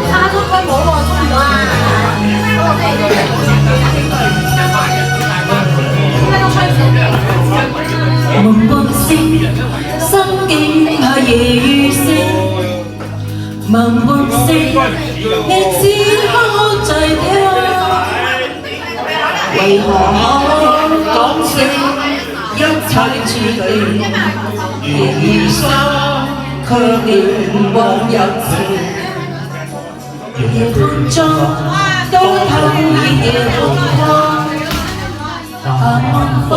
差咗佢冇喎，中唔到啊！夢光閃，心境怕夜雨聲。夢光閃，你只可在聽。為何講聲一切注定？夜雨沙，卻念往日情。夜半中，都透現夜風光。盼晚風。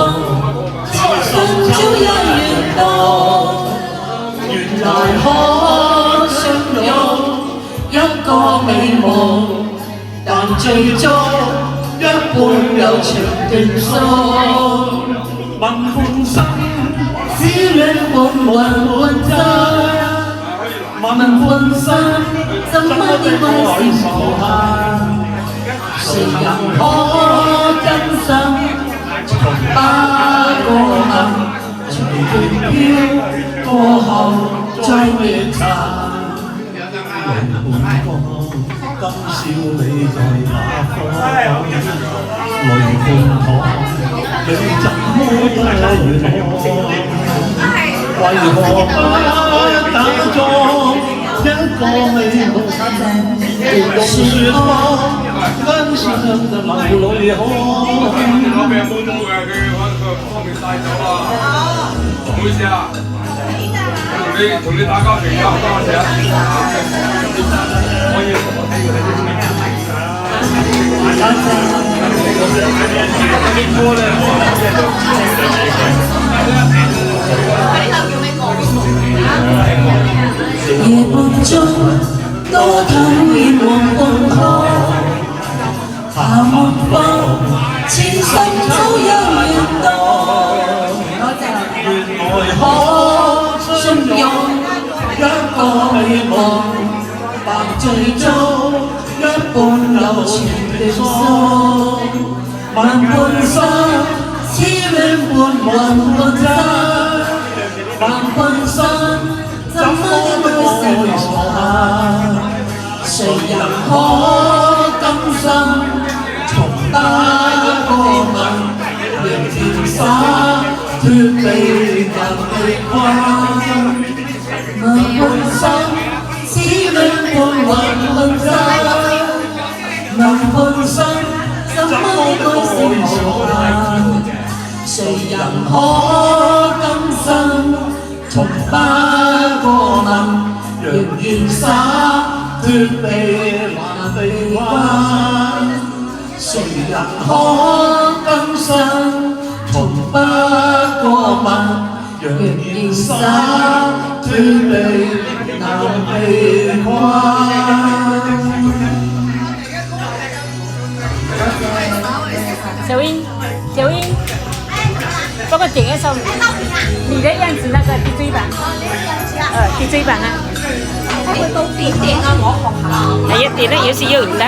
早一月到，原來可相擁一個美夢，但最終一半有長斷數。問半生，只戀半雲際。問半生，怎麼點解是無限？誰人可真心？不過問，隨月飄過後再未尋。淚半江，今宵你在哪方？淚半塘，你怎麼不願我？為何不打裝一個美夢？用説謊，跟上就流淚汗。攞病冇咗嘅，佢方便帶走啊！唔好意思啊，同你打交評價多謝啊！可以夜半中，多討厭黃昏河。夏晚風，前生早一月到。原來可相擁一個美夢，但最終一半有情定數。問半生，痴戀半雲半際。問半生，怎麼會是無限？誰人可甘心？從不過問，仍然灑脱避人離關。問半生，只戀半雲半際。問半生，怎麼會是無限？誰人可甘心？從不過問，仍然灑脱避還離關。誰人可甘心？從不過問，仍然灑脱避難避關。小英，帮我点一首你的样子那个 DJ 版，DJ 版啊。佢到點啊？我學下。係啊，點得有時要唔得。